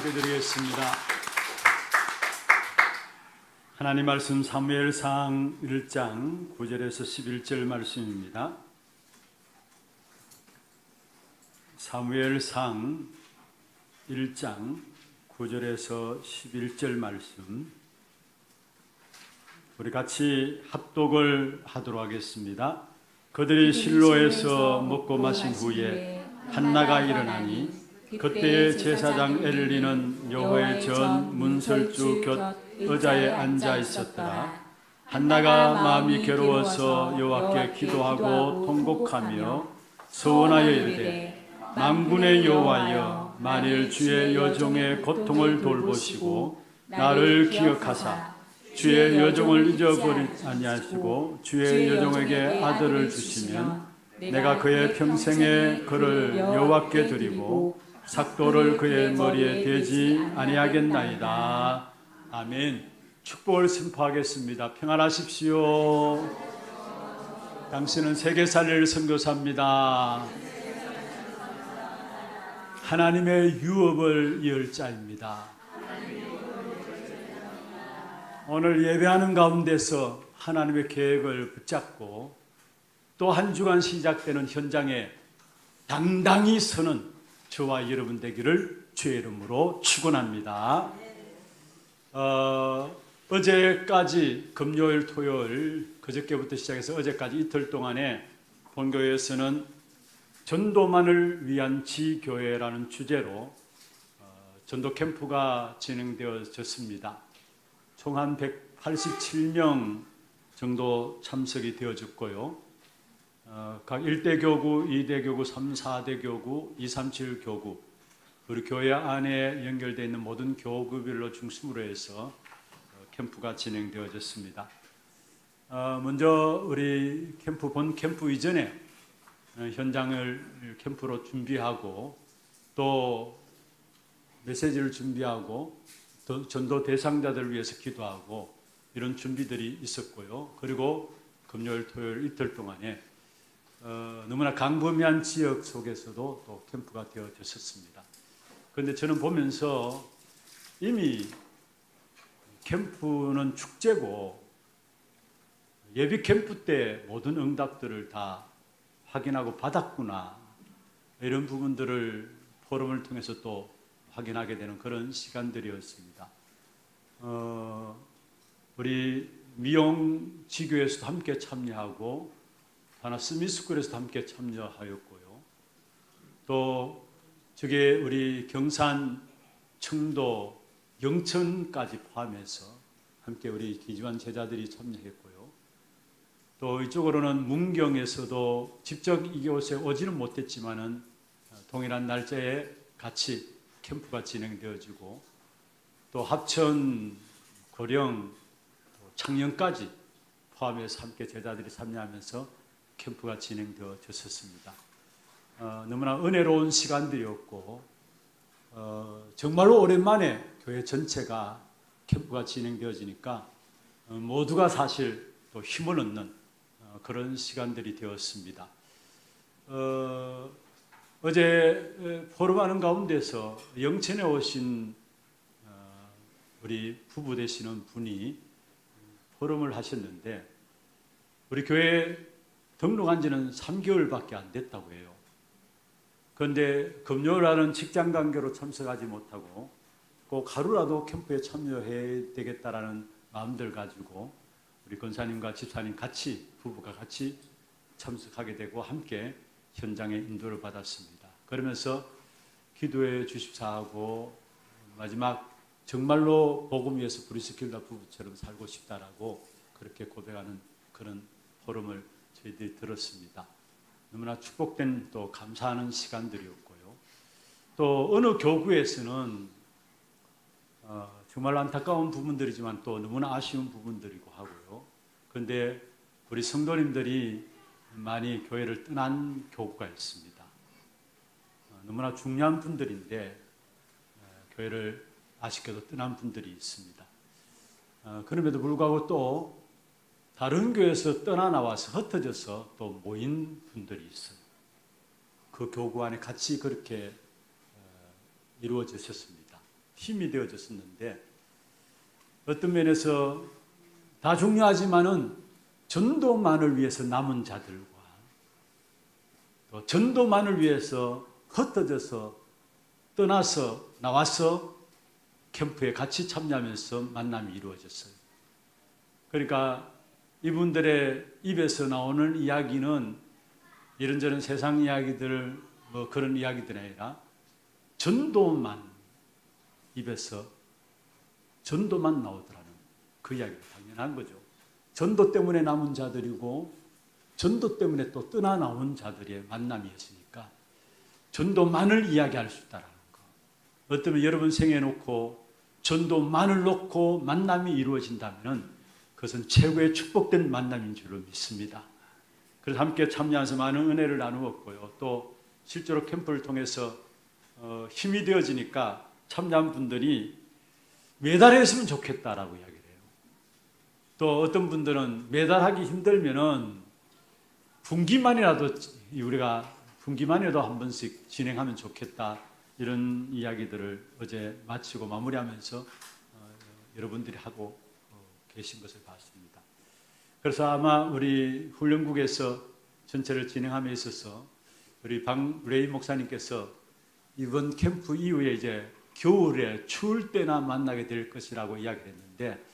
기도드리겠습니다. 하나님 말씀 사무엘상 1장 9절에서 11절 말씀입니다. 사무엘상 1장 9절에서 11절 말씀, 우리 같이 합독을 하도록 하겠습니다. 그들이 실로에서 먹고 마신 후에 한나가 일어나니 그때에 제사장 엘리는 여호와의 전 문설주 곁 의자에 앉아 있었더라. 한나가 마음이 괴로워서 여호와께 기도하고 통곡하며 서원하여 이르되, 만군의 여호와여, 만일 주의 여종의 고통을 돌보시고 나를 기억하사 주의 여종을 잊어버리지 아니하시고 주의 여종에게 아들을 주시면 내가 그의 평생에 그를 여호와께 드리고 삭도를 그의 머리에 대지 아니하겠나이다. 아멘. 축복을 선포하겠습니다. 평안하십시오. 당신은 세계 살릴 선교사입니다. 하나님의 유업을 이을 자입니다. 오늘 예배하는 가운데서 하나님의 계획을 붙잡고 또 한 주간 시작되는 현장에 당당히 서는 저와 여러분 되기를 주의 이름으로 축원합니다. 어제까지 금요일, 토요일, 그저께부터 시작해서 어제까지 이틀 동안에 본교회에서는 전도만을 위한 지교회라는 주제로 전도 캠프가 진행되어졌습니다. 총 한 187명 정도 참석이 되어졌고요. 각 1대 교구, 2대 교구, 3, 4대 교구, 2, 3, 7 교구, 우리 교회 안에 연결되어 있는 모든 교구별로 중심으로 해서 캠프가 진행되어졌습니다. 먼저 우리 본 캠프 이전에 현장을 캠프로 준비하고 또 메시지를 준비하고 또 전도 대상자들을 위해서 기도하고 이런 준비들이 있었고요. 그리고 금요일, 토요일 이틀 동안에 너무나 광범위한 지역 속에서도 또 캠프가 되어졌었습니다. 그런데 저는 보면서 이미 캠프는 축제고 예비 캠프 때 모든 응답들을 다 확인하고 받았구나, 이런 부분들을 포럼을 통해서 또 확인하게 되는 그런 시간들이었습니다. 우리 미용 지교에서도 함께 참여하고 하나 스미스쿨에서도 함께 참여하였고요. 또 저게 우리 경산, 청도, 영천까지 포함해서 함께 우리 기지관 제자들이 참여했고요. 또 이쪽으로는 문경에서도 직접 이곳에 오지는 못했지만은 동일한 날짜에 같이 캠프가 진행되어지고 또 합천, 고령, 창녕까지 포함해서 함께 제자들이 참여하면서 캠프가 진행되어졌었습니다. 너무나 은혜로운 시간들이었고 정말로 오랜만에 교회 전체가 캠프가 진행되어지니까 모두가 사실 또 힘을 얻는 그런 시간들이 되었습니다. 어제 포럼하는 가운데서 영천에 오신 우리 부부 되시는 분이 포럼을 하셨는데 우리 교회에 등록한 지는 3개월밖에 안 됐다고 해요. 그런데 금요일날은 직장 관계로 참석하지 못하고 꼭 하루라도 캠프에 참여해야 되겠다라는 마음들 가지고 우리 권사님과 집사님 같이, 부부가 같이 참석하게 되고 함께 현장에 인도를 받았습니다. 그러면서 기도해 주십사하고 마지막 정말로 복음 위해서 브리스킬라 부부처럼 살고 싶다라고 그렇게 고백하는 그런 포럼을 저희들이 들었습니다. 너무나 축복된 또 감사하는 시간들이었고요. 또 어느 교구에서는 정말 안타까운 부분들이지만 또 너무나 아쉬운 부분들이고 하고요. 그런데 우리 성도님들이 많이 교회를 떠난 교구가 있습니다. 너무나 중요한 분들인데 교회를 아쉽게도 떠난 분들이 있습니다. 그럼에도 불구하고 또 다른 교회에서 떠나 나와서 흩어져서 또 모인 분들이 있어요. 그 교구 안에 같이 그렇게 이루어졌었습니다. 힘이 되어졌었는데 어떤 면에서 다 중요하지만은 전도만을 위해서 남은 자들과 또 전도만을 위해서 흩어져서 떠나서 나와서 캠프에 같이 참여하면서 만남이 이루어졌어요. 그러니까 이분들의 입에서 나오는 이야기는 이런저런 세상 이야기들 뭐 그런 이야기들이 아니라 전도만 입에서 전도만 나오더라는 그 이야기가 당연한 거죠. 전도 때문에 남은 자들이고 전도 때문에 또 떠나 나온 자들의 만남이었으니까 전도만을 이야기할 수 있다는 거. 어쩌면 여러분 생에 놓고 전도만을 놓고 만남이 이루어진다면 그것은 최고의 축복된 만남인 줄로 믿습니다. 그래서 함께 참여해서 많은 은혜를 나누었고요. 또 실제로 캠프를 통해서 힘이 되어지니까 참여한 분들이 매달 했으면 좋겠다라고 이야기를 해요. 또 어떤 분들은 매달 하기 힘들면은 분기만이라도 우리가 분기만이라도 한 번씩 진행하면 좋겠다 이런 이야기들을 어제 마치고 마무리하면서 여러분들이 하고 계신 것을 봤습니다. 그래서 아마 우리 훈련국에서 전체를 진행함에 있어서 우리 레이 목사님께서 이번 캠프 이후에 이제 겨울에 추울 때나 만나게 될 것이라고 이야기를 했는데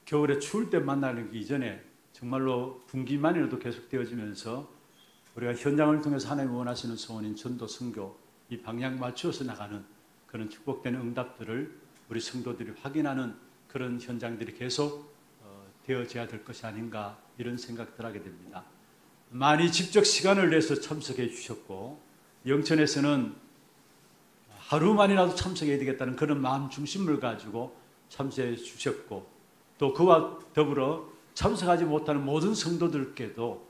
겨울에 추울 때 만나기 이전에 정말로 분기만이라도 계속되어지면서 우리가 현장을 통해서 하나님 원하시는 소원인 전도 선교 이 방향 맞추어서 나가는 그런 축복된 응답들을 우리 성도들이 확인하는 그런 현장들이 계속 되어져야 될 것이 아닌가 이런 생각들 하게 됩니다. 많이 직접 시간을 내서 참석해 주셨고 영천에서는 하루만이라도 참석해야 되겠다는 그런 마음 중심을 가지고 참석해 주셨고 또 그와 더불어 참석하지 못하는 모든 성도들께도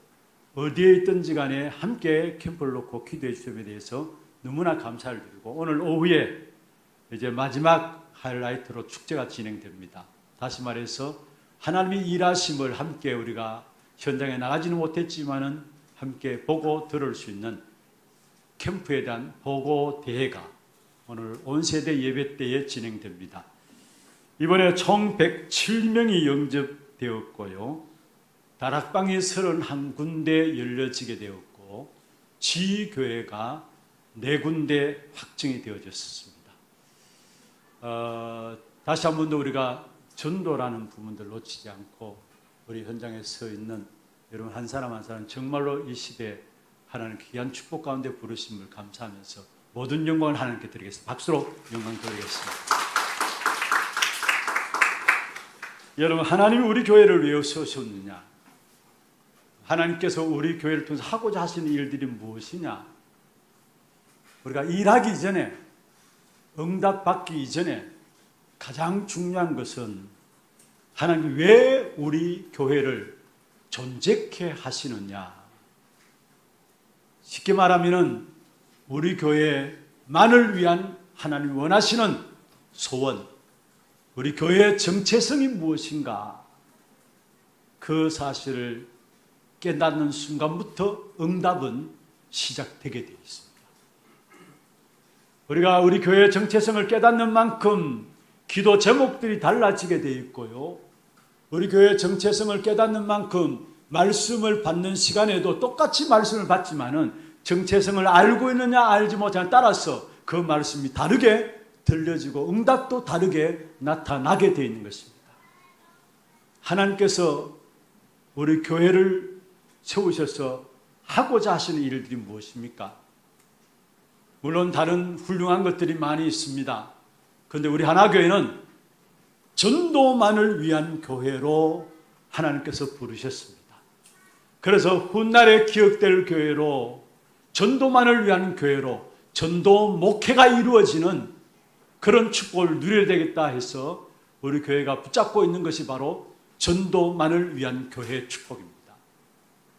어디에 있든지 간에 함께 캠프를 놓고 기도해 주심에 대해서 너무나 감사를 드리고 오늘 오후에 이제 마지막 하이라이트로 축제가 진행됩니다. 다시 말해서 하나님의 일하심을 함께 우리가 현장에 나가지는 못했지만은 함께 보고 들을 수 있는 캠프에 대한 보고 대회가 오늘 온 세대 예배 때에 진행됩니다. 이번에 총 107명이 영접되었고요. 다락방이 31군데 열려지게 되었고 지교회가 4군데 확정이 되어졌습니다. 다시 한 번 더 우리가 전도라는 부분들 놓치지 않고 우리 현장에 서 있는 여러분 한 사람 한 사람 정말로 이 시대에 하나님 귀한 축복 가운데 부르심을 감사하면서 모든 영광을 하나님께 드리겠습니다. 박수로 영광 드리겠습니다. 여러분 하나님이 우리 교회를 왜 세우셨느냐? 하나님께서 우리 교회를 통해서 하고자 하시는 일들이 무엇이냐? 우리가 일하기 전에 응답 받기 이전에 가장 중요한 것은 하나님이 왜 우리 교회를 존재케 하시느냐? 쉽게 말하면 우리 교회만을 위한 하나님이 원하시는 소원, 우리 교회의 정체성이 무엇인가? 그 사실을 깨닫는 순간부터 응답은 시작되게 되어 있습니다. 우리가 우리 교회의 정체성을 깨닫는 만큼 기도 제목들이 달라지게 되어 있고요. 우리 교회의 정체성을 깨닫는 만큼 말씀을 받는 시간에도 똑같이 말씀을 받지만은 정체성을 알고 있느냐 알지 못하느냐에 따라서 그 말씀이 다르게 들려지고 응답도 다르게 나타나게 되어 있는 것입니다. 하나님께서 우리 교회를 세우셔서 하고자 하시는 일들이 무엇입니까? 물론 다른 훌륭한 것들이 많이 있습니다. 그런데 우리 하나교회는 전도만을 위한 교회로 하나님께서 부르셨습니다. 그래서 훗날에 기억될 교회로 전도만을 위한 교회로 전도 목회가 이루어지는 그런 축복을 누려야 되겠다 해서 우리 교회가 붙잡고 있는 것이 바로 전도만을 위한 교회의 축복입니다.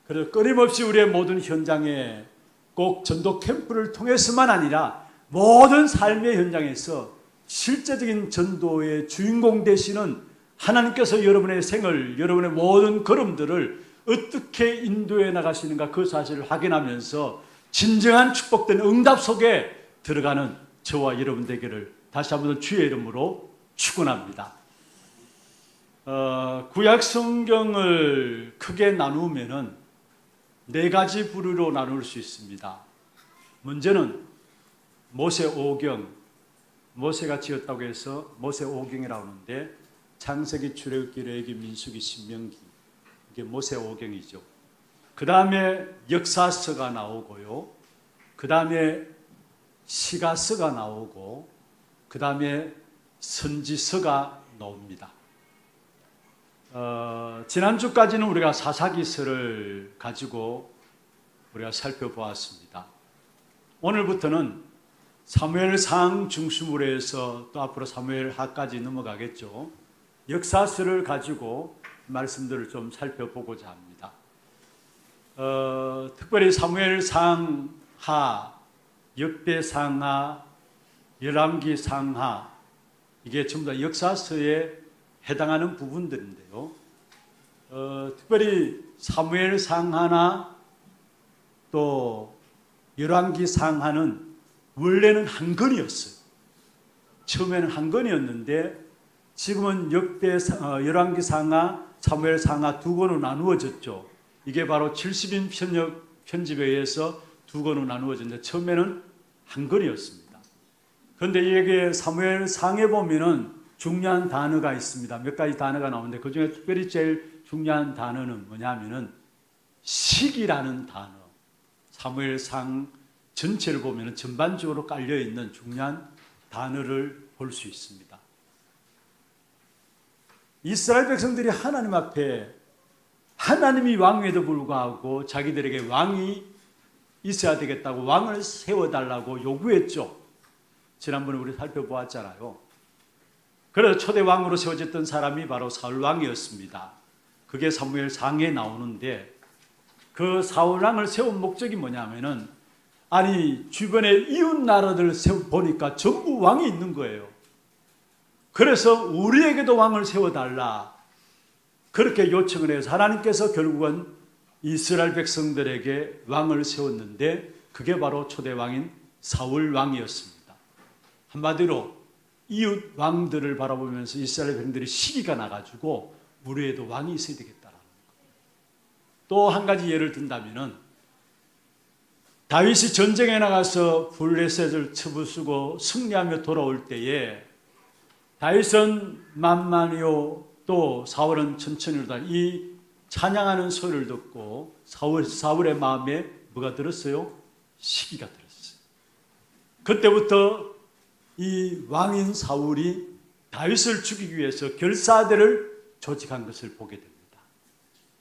그래서 끊임없이 우리의 모든 현장에 꼭 전도 캠프를 통해서만 아니라 모든 삶의 현장에서 실제적인 전도의 주인공 되시는 하나님께서 여러분의 생을, 여러분의 모든 걸음들을 어떻게 인도해 나가시는가 그 사실을 확인하면서 진정한 축복된 응답 속에 들어가는 저와 여러분 되기를 다시 한번 주의 이름으로 축원합니다. 구약 성경을 크게 나누면은 네 가지 부류로 나눌 수 있습니다. 먼저는 모세 오경, 모세가 지었다고 해서 모세 오경이라고 하는데 창세기, 출애굽기, 레위기, 민수기, 신명기, 이게 모세 오경이죠. 그 다음에 역사서가 나오고요. 그 다음에 시가서가 나오고 그 다음에 선지서가 나옵니다. 지난주까지는 우리가 사사기서를 가지고 우리가 살펴보았습니다. 오늘부터는 사무엘상 중심으로 해서 또 앞으로 사무엘하까지 넘어가겠죠. 역사서를 가지고 말씀들을 좀 살펴보고자 합니다. 특별히 사무엘상하, 역대상하, 열왕기상하, 이게 전부 다 역사서에 해당하는 부분들인데요. 특별히 사무엘상하나 또 열왕기상하는 원래는 한 권이었어요. 처음에는 한 권이었는데 지금은 열왕기상하, 사무엘상하 두 권으로 나누어졌죠. 이게 바로 70인 편집에 의해서 두 권으로 나누어졌는데 처음에는 한 권이었습니다. 그런데 이게 사무엘상에 보면은 중요한 단어가 있습니다. 몇 가지 단어가 나오는데 그 중에 특별히 제일 중요한 단어는 뭐냐면은 시기라는 단어. 사무엘상 전체를 보면 전반적으로 깔려있는 중요한 단어를 볼 수 있습니다. 이스라엘 백성들이 하나님 앞에 하나님이 왕에도 불구하고 자기들에게 왕이 있어야 되겠다고 왕을 세워달라고 요구했죠. 지난번에 우리 살펴보았잖아요. 그래서 초대 왕으로 세워졌던 사람이 바로 사울 왕이었습니다. 그게 사무엘상에 나오는데 그 사울 왕을 세운 목적이 뭐냐면은 아니 주변에 이웃 나라들 보니까 전부 왕이 있는 거예요. 그래서 우리에게도 왕을 세워달라 그렇게 요청을 해서 하나님께서 결국은 이스라엘 백성들에게 왕을 세웠는데 그게 바로 초대 왕인 사울 왕이었습니다. 한마디로 이웃 왕들을 바라보면서 이스라엘 백성들이 시기가 나가지고 우리에도 왕이 있어야 되겠다라는 거예요. 또 한 가지 예를 든다면은 다윗이 전쟁에 나가서 블레셋을 쳐부수고 승리하며 돌아올 때에 다윗은 만만히요 또 사울은 천천히로다 이 찬양하는 소리를 듣고 사울의 마음에 뭐가 들었어요? 시기가 들었어요. 그때부터 이 왕인 사울이 다윗을 죽이기 위해서 결사대를 조직한 것을 보게 됩니다.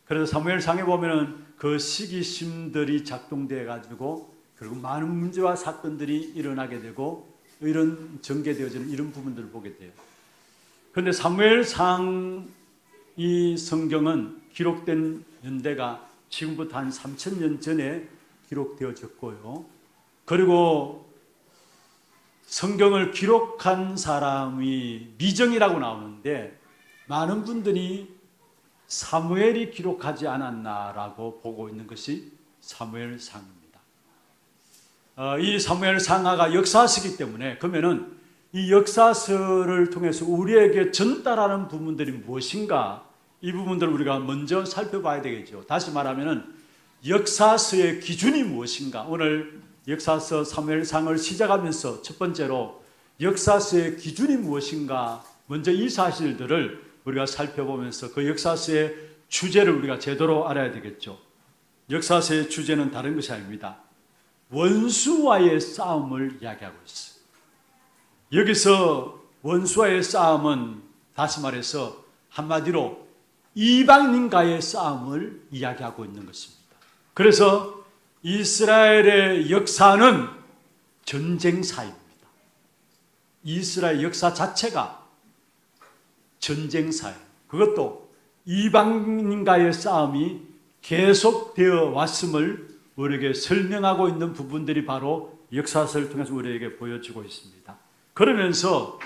그래서 사무엘상에 보면은 그 시기심들이 작동돼 가지고 결국 많은 문제와 사건들이 일어나게 되고 이런 전개되어지는 이런 부분들을 보게 돼요. 그런데 사무엘상 이 성경은 기록된 연대가 지금부터 한 3000년 전에 기록되어졌고요. 그리고 성경을 기록한 사람이 미정이라고 나오는데 많은 분들이 사무엘이 기록하지 않았나라고 보고 있는 것이 사무엘상입니다. 이 사무엘상하가 역사서이기 때문에 그러면은 이 역사서를 통해서 우리에게 전달하는 부분들이 무엇인가 이 부분들을 우리가 먼저 살펴봐야 되겠죠. 다시 말하면은 역사서의 기준이 무엇인가. 오늘 역사서 사무엘상을 시작하면서 첫 번째로 역사서의 기준이 무엇인가 먼저 이 사실들을 우리가 살펴보면서 그 역사서의 주제를 우리가 제대로 알아야 되겠죠. 역사서의 주제는 다른 것이 아닙니다. 원수와의 싸움을 이야기하고 있어요. 여기서 원수와의 싸움은 다시 말해서 한마디로 이방인과의 싸움을 이야기하고 있는 것입니다. 그래서 이스라엘의 역사는 전쟁사입니다. 이스라엘 역사 자체가 전쟁사예요. 그것도 이방인과의 싸움이 계속되어 왔음을 우리에게 설명하고 있는 부분들이 바로 역사서를 통해서 우리에게 보여지고 있습니다. 그러면서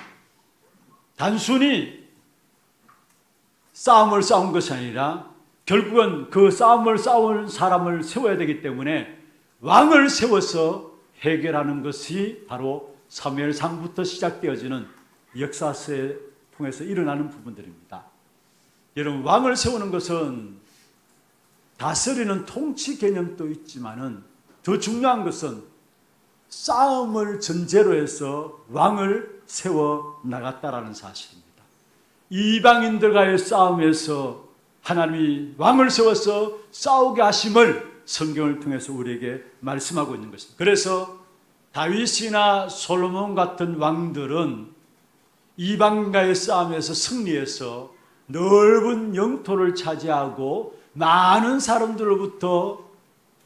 단순히 싸움을 싸운 것이 아니라 결국은 그 싸움을 싸울 사람을 세워야 되기 때문에 왕을 세워서 해결하는 것이 바로 사무엘상부터 시작되어지는 역사서에 통해서 일어나는 부분들입니다. 여러분, 왕을 세우는 것은 다스리는 통치 개념도 있지만은 더 중요한 것은 싸움을 전제로 해서 왕을 세워 나갔다라는 사실입니다. 이방인들과의 싸움에서 하나님이 왕을 세워서 싸우게 하심을 성경을 통해서 우리에게 말씀하고 있는 것입니다. 그래서 다윗이나 솔로몬 같은 왕들은 이방과의 싸움에서 승리해서 넓은 영토를 차지하고 많은 사람들로부터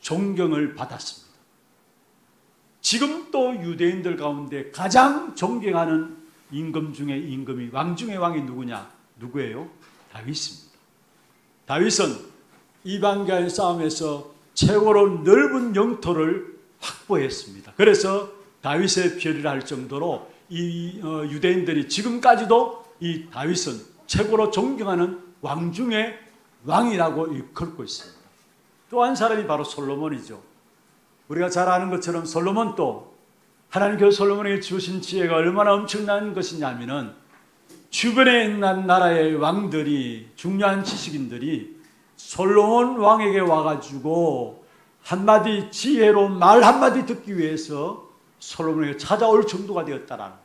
존경을 받았습니다. 지금 또 유대인들 가운데 가장 존경하는 임금 중에 임금이, 왕 중에 왕이 누구냐? 누구예요? 다윗입니다. 다윗은 이방과의 싸움에서 최고로 넓은 영토를 확보했습니다. 그래서 다윗의 별이라 할 정도로 이 유대인들이 지금까지도 이 다윗은 최고로 존경하는 왕 중에 왕이라고 일컬고 있습니다. 또 한 사람이 바로 솔로몬이죠. 우리가 잘 아는 것처럼 솔로몬도 하나님께서 솔로몬에게 주신 지혜가 얼마나 엄청난 것이냐면은 주변에 있는 나라의 왕들이, 중요한 지식인들이 솔로몬 왕에게 와가지고 한마디 지혜로 말 한마디 듣기 위해서 솔로몬에게 찾아올 정도가 되었다라는 것.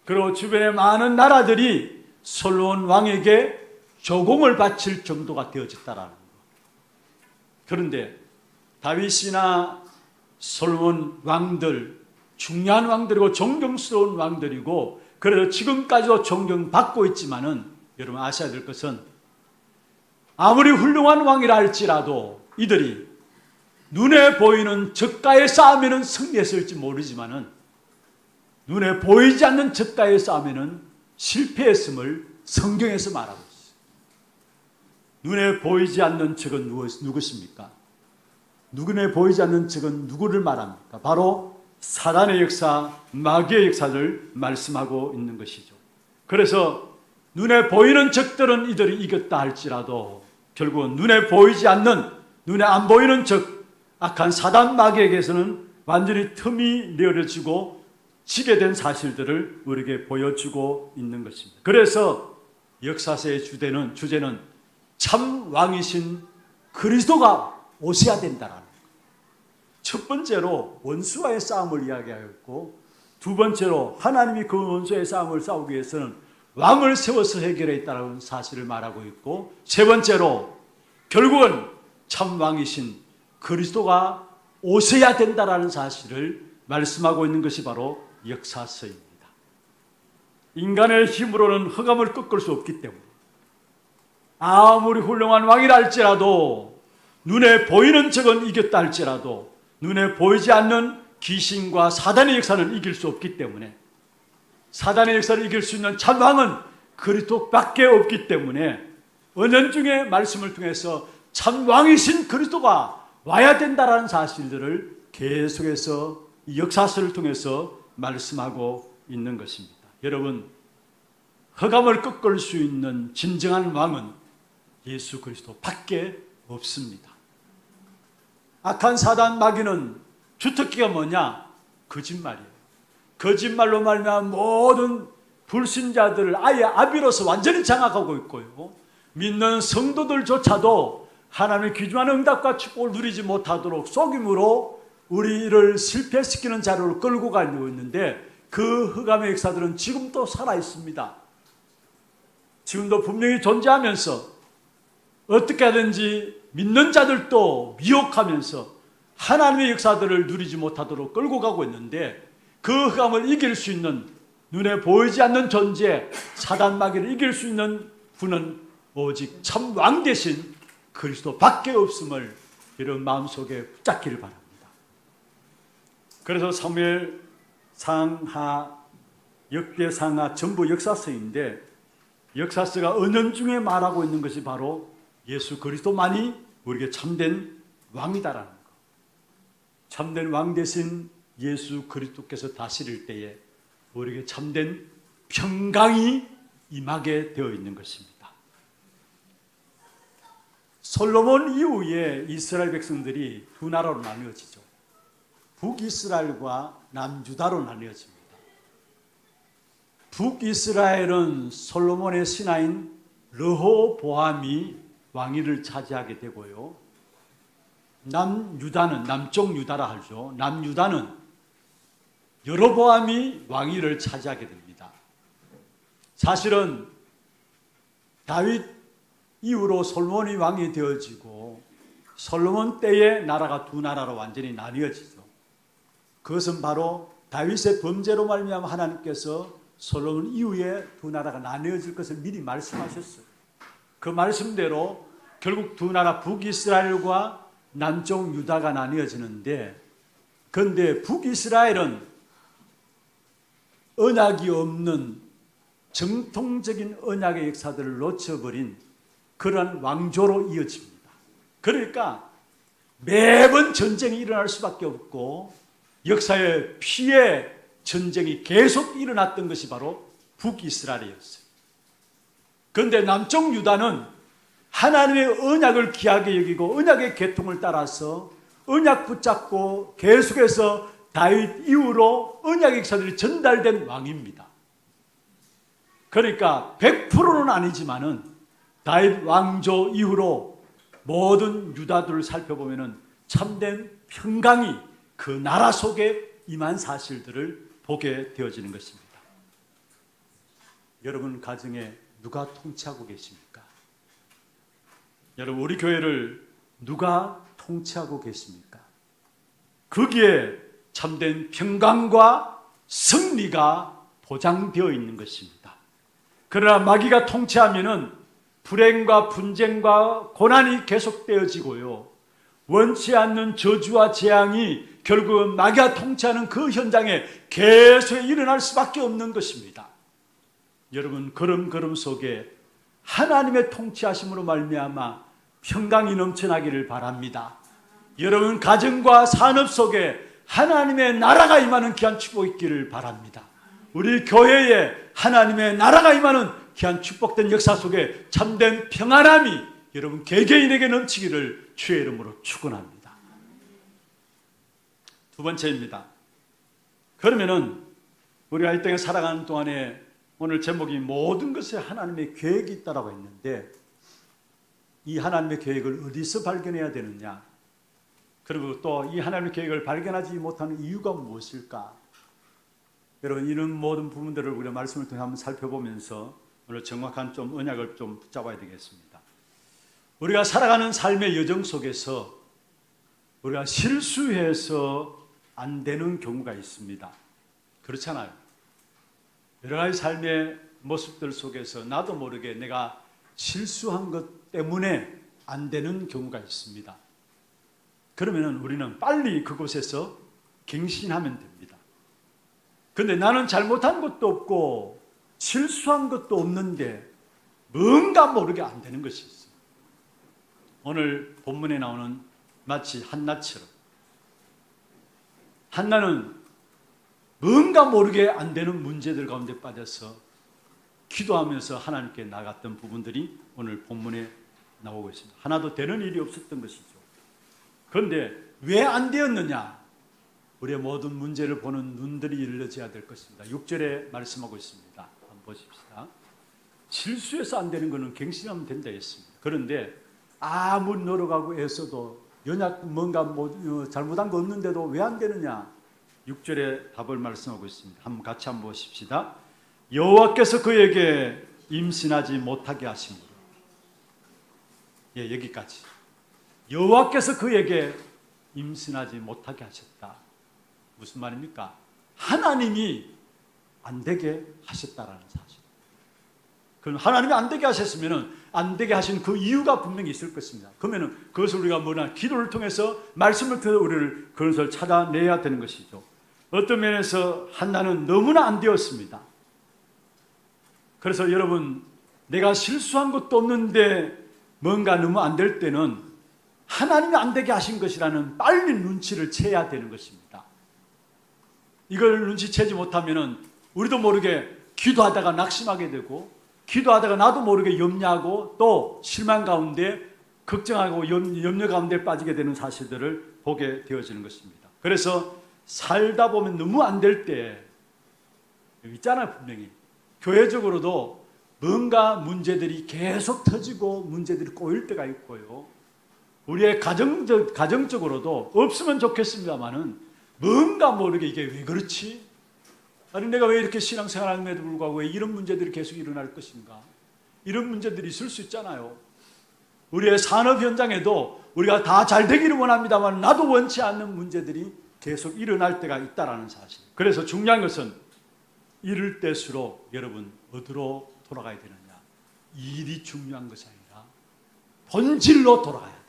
그리고 주변의 많은 나라들이 솔로몬 왕에게 조공을 바칠 정도가 되어졌다라는 것. 그런데 다윗이나 솔로몬 왕들, 중요한 왕들이고 존경스러운 왕들이고, 그래서 지금까지도 존경받고 있지만은 여러분 아셔야 될 것은 아무리 훌륭한 왕이라 할지라도 이들이 눈에 보이는 적과의 싸움에는 승리했을지 모르지만은 눈에 보이지 않는 적과의 싸움에는 실패했음을 성경에서 말하고 있어요. 눈에 보이지 않는 적은 누구십니까? 눈에 보이지 않는 적은 누구를 말합니까? 바로 사단의 역사, 마귀의 역사를 말씀하고 있는 것이죠. 그래서 눈에 보이는 적들은 이들이 이겼다 할지라도 결국은 눈에 보이지 않는, 눈에 안 보이는 적, 악한 사단 마귀에게서는 완전히 틈이 내어지고 지게 된 사실들을 우리에게 보여주고 있는 것입니다. 그래서 역사서의 주제는 참 왕이신 그리스도가 오셔야 된다라는 것. 첫 번째로 원수와의 싸움을 이야기하였고, 두 번째로 하나님이 그 원수의 싸움을 싸우기 위해서는 왕을 세워서 해결했다는 사실을 말하고 있고, 세 번째로 결국은 참 왕이신 그리스도가 오셔야 된다라는 사실을 말씀하고 있는 것이 바로 역사서입니다. 인간의 힘으로는 흑암을 꺾을 수 없기 때문에 아무리 훌륭한 왕이라 할지라도, 눈에 보이는 적은 이겼다 할지라도 눈에 보이지 않는 귀신과 사단의 역사는 이길 수 없기 때문에, 사단의 역사를 이길 수 있는 참 왕은 그리스도밖에 없기 때문에 은연중의 말씀을 통해서 참 왕이신 그리스도가 와야 된다라는 사실들을 계속해서 이 역사서를 통해서 말씀하고 있는 것입니다. 여러분, 흑암을 꺾을 수 있는 진정한 왕은 예수 그리스도밖에 없습니다. 악한 사단 마귀는 주특기가 뭐냐? 거짓말이에요. 거짓말로 말미암아 모든 불신자들을 아예 아비로서 완전히 장악하고 있고요, 믿는 성도들조차도 하나님의 귀중한 응답과 축복을 누리지 못하도록 속임으로 우리를 실패시키는 자료를 끌고 가고 있는데, 그 흑암의 역사들은 지금도 살아있습니다. 지금도 분명히 존재하면서 어떻게 하든지 믿는 자들도 미혹하면서 하나님의 역사들을 누리지 못하도록 끌고 가고 있는데, 그 흑암을 이길 수 있는, 눈에 보이지 않는 존재 사단 마귀를 이길 수 있는 분은 오직 참 왕 대신 그리스도밖에 없음을 여러분 마음속에 붙잡기를 바랍니다. 그래서 사무엘 상하, 역대상하 전부 역사서인데, 역사서가 은연중에 말하고 있는 것이 바로 예수 그리스도만이 우리에게 참된 왕이다라는 것. 참된 왕 대신 예수 그리스도께서 다스릴 때에 우리에게 참된 평강이 임하게 되어 있는 것입니다. 솔로몬 이후에 이스라엘 백성들이 두 나라로 나뉘어지죠. 북이스라엘과 남유다로 나뉘어집니다. 북이스라엘은 솔로몬의 신하인 르호보암이 왕위를 차지하게 되고요. 남유다는, 남쪽 유다라 하죠. 남유다는 여로보암이 왕위를 차지하게 됩니다. 사실은 다윗 이후로 솔로몬이 왕이 되어지고 솔로몬 때에 나라가 두 나라로 완전히 나뉘어지죠. 그것은 바로 다윗의 범죄로 말미암아 하나님께서 솔로몬 이후에 두 나라가 나뉘어질 것을 미리 말씀하셨어요. 그 말씀대로 결국 두 나라 북이스라엘과 남쪽 유다가 나뉘어지는데, 그런데 북이스라엘은 언약이 없는 정통적인 언약의 역사들을 놓쳐버린 그러한 왕조로 이어집니다. 그러니까 매번 전쟁이 일어날 수밖에 없고 역사의 피해 전쟁이 계속 일어났던 것이 바로 북이스라엘이었어요. 그런데 남쪽 유다는 하나님의 언약을 귀하게 여기고 언약의 계통을 따라서 언약 붙잡고 계속해서 다윗 이후로 언약의 역사들이 전달된 왕입니다. 그러니까 100%는 아니지만은 다윗 왕조 이후로 모든 유다들을 살펴보면은 참된 평강이 그 나라 속에 임한 사실들을 보게 되어지는 것입니다. 여러분 가정에 누가 통치하고 계십니까? 여러분 우리 교회를 누가 통치하고 계십니까? 거기에 참된 평강과 승리가 보장되어 있는 것입니다. 그러나 마귀가 통치하면은 불행과 분쟁과 고난이 계속되어지고요. 원치 않는 저주와 재앙이 결국은 마귀가 통치하는 그 현장에 계속 일어날 수밖에 없는 것입니다. 여러분 걸음걸음 속에 하나님의 통치하심으로 말미암아 평강이 넘쳐나기를 바랍니다. 여러분 가정과 산업 속에 하나님의 나라가 임하는 귀한 축복이 있기를 바랍니다. 우리 교회에 하나님의 나라가 임하는 귀한 축복된 역사 속에 참된 평안함이 여러분 개개인에게 넘치기를 주의 이름으로 축원합니다. 두 번째입니다. 그러면은 우리가 이 땅에 살아가는 동안에 오늘 제목이 모든 것에 하나님의 계획이 있다라고 했는데, 이 하나님의 계획을 어디서 발견해야 되느냐, 그리고 또 이 하나님의 계획을 발견하지 못하는 이유가 무엇일까? 여러분 이런 모든 부분들을 우리가 말씀을 통해 한번 살펴보면서 오늘 정확한 좀 언약을 좀 붙잡아야 되겠습니다. 우리가 살아가는 삶의 여정 속에서 우리가 실수해서 안 되는 경우가 있습니다. 그렇잖아요. 여러 가지 삶의 모습들 속에서 나도 모르게 내가 실수한 것 때문에 안 되는 경우가 있습니다. 그러면 우리는 빨리 그곳에서 갱신하면 됩니다. 그런데 나는 잘못한 것도 없고 실수한 것도 없는데 뭔가 모르게 안 되는 것이 있어요. 오늘 본문에 나오는 마치 한나처럼 한나는 뭔가 모르게 안 되는 문제들 가운데 빠져서 기도하면서 하나님께 나갔던 부분들이 오늘 본문에 나오고 있습니다. 하나도 되는 일이 없었던 것이죠. 그런데 왜 안 되었느냐? 우리의 모든 문제를 보는 눈들이 열려져야 될 것입니다. 6절에 말씀하고 있습니다. 한번 보십시다. 실수해서 안 되는 것은 갱신하면 된다 했습니다. 그런데 아무리 노력하고 애써도 연약 뭔가 잘못한 거 없는데도 왜 안 되느냐? 6절에 답을 말씀하고 있습니다. 한번 같이 한번 보십시다. 여호와께서 그에게 임신하지 못하게 하심으로. 예, 여기까지. 여호와께서 그에게 임신하지 못하게 하셨다. 무슨 말입니까? 하나님이 안 되게 하셨다라는 사실. 그럼 하나님이 안 되게 하셨으면 안 되게 하신 그 이유가 분명히 있을 것입니다. 그러면 그것을 우리가 뭐냐? 기도를 통해서 말씀을 통해서 우리를 그것을 찾아내야 되는 것이죠. 어떤 면에서 한나는 너무나 안 되었습니다. 그래서 여러분 내가 실수한 것도 없는데 뭔가 너무 안 될 때는 하나님이 안 되게 하신 것이라는 빨리 눈치를 채야 되는 것입니다. 이걸 눈치채지 못하면 우리도 모르게 기도하다가 낙심하게 되고 기도하다가 나도 모르게 염려하고 또 실망 가운데 걱정하고 염려 가운데 빠지게 되는 사실들을 보게 되어지는 것입니다. 그래서 살다 보면 너무 안 될 때 있잖아요. 분명히 교회적으로도 뭔가 문제들이 계속 터지고 문제들이 꼬일 때가 있고요. 우리의 가정적으로도 없으면 좋겠습니다만은 뭔가 모르게 이게 왜 그렇지? 아니 내가 왜 이렇게 신앙생활하는데도 불구하고 왜 이런 문제들이 계속 일어날 것인가? 이런 문제들이 있을 수 있잖아요. 우리의 산업 현장에도 우리가 다 잘 되기를 원합니다만 나도 원치 않는 문제들이 계속 일어날 때가 있다는 사실. 그래서 중요한 것은 이럴 때수록 여러분 어디로 돌아가야 되느냐? 일이 중요한 것이 아니라 본질로 돌아가야 돼요.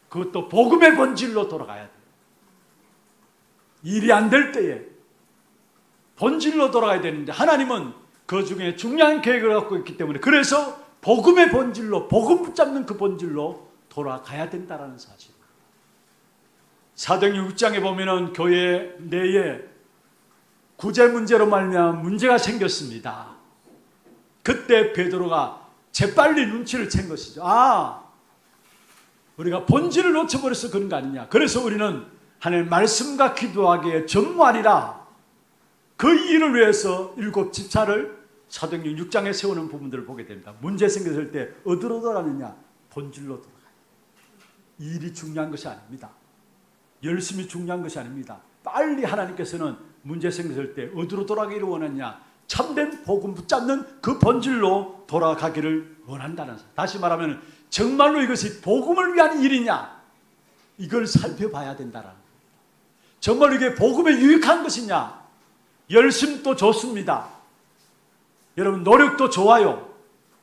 그것도 복음의 본질로 돌아가야 돼요. 일이 안 될 때에 본질로 돌아가야 되는데 하나님은 그 중에 중요한 계획을 갖고 있기 때문에 그래서 복음의 본질로, 복음 붙잡는 그 본질로 돌아가야 된다는 사실. 사도행전 6장에 보면은 교회 내에 구제 문제로 말미암아 문제가 생겼습니다. 그때 베드로가 재빨리 눈치를 챈 것이죠. 우리가 본질을 놓쳐버려서 그런 거 아니냐. 그래서 우리는 하나님의 말씀과 기도하기에 전무하리라. 그 일을 위해서 7 집사를 사도행전 6장에 세우는 부분들을 보게 됩니다. 문제 생겼을 때 어디로 돌아가느냐? 본질로 돌아가요. 일이 중요한 것이 아닙니다. 열심히 중요한 것이 아닙니다. 빨리 하나님께서는 문제 생겼을 때 어디로 돌아가기를 원하냐? 참된 복음 붙잡는 그 본질로 돌아가기를 원한다는 사실. 다시 말하면 정말로 이것이 복음을 위한 일이냐? 이걸 살펴봐야 된다는 겁니다. 정말 이게 복음에 유익한 것이냐? 열심도 좋습니다. 여러분 노력도 좋아요.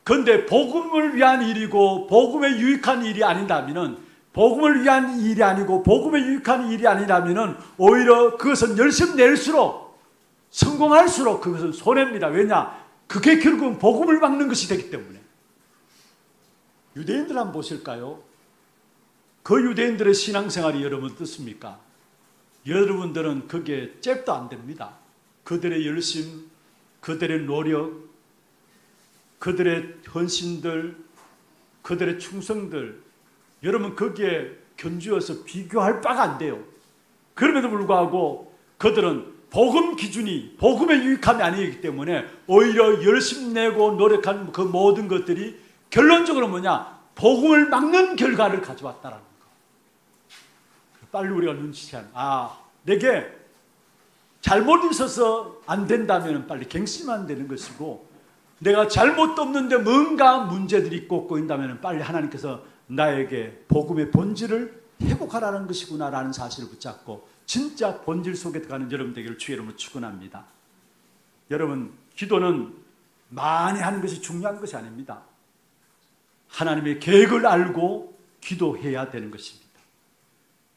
그런데 복음을 위한 일이고 복음에 유익한 일이 아니라면 복음을 위한 일이 아니고 복음에 유익한 일이 아니라면 오히려 그것은 열심 낼수록 성공할수록 그것은 손해입니다. 왜냐? 그게 결국은 복음을 막는 것이 되기 때문에. 유대인들 한번 보실까요? 그 유대인들의 신앙생활이 여러분 어떻습니까? 여러분들은 그게 잽도 안 됩니다. 그들의 열심, 그들의 노력, 그들의 헌신들, 그들의 충성들, 여러분 거기에 견주어서 비교할 바가 안 돼요. 그럼에도 불구하고 그들은 복음 기준이 복음의 유익함이 아니기 때문에 오히려 열심 내고 노력한 그 모든 것들이 결론적으로 뭐냐? 복음을 막는 결과를 가져왔다라는 거. 빨리 우리가 눈치채야 내게 잘못 있어서 안 된다면 빨리 갱신하면 되는 것이고 내가 잘못도 없는데 뭔가 문제들이 있고 꼬인다면 빨리 하나님께서 나에게 복음의 본질을 회복하라는 것이구나라는 사실을 붙잡고 진짜 본질 속에 들어가는 여러분 되기를 주의 이름으로 축원합니다. 여러분 기도는 많이 하는 것이 중요한 것이 아닙니다. 하나님의 계획을 알고 기도해야 되는 것입니다.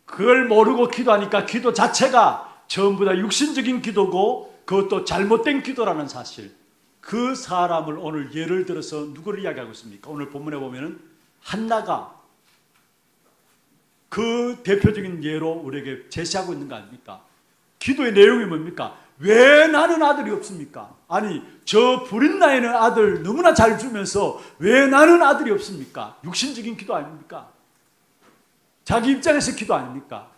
그걸 모르고 기도하니까 기도 자체가 전부 다 육신적인 기도고 그것도 잘못된 기도라는 사실. 그 사람을 오늘 예를 들어서 누구를 이야기하고 있습니까? 오늘 본문에 보면은 한나가 그 대표적인 예로 우리에게 제시하고 있는 거 아닙니까? 기도의 내용이 뭡니까? 왜 나는 아들이 없습니까? 아니 저 불인 나이는 아들 너무나 잘 주면서 왜 나는 아들이 없습니까? 육신적인 기도 아닙니까? 자기 입장에서 기도 아닙니까?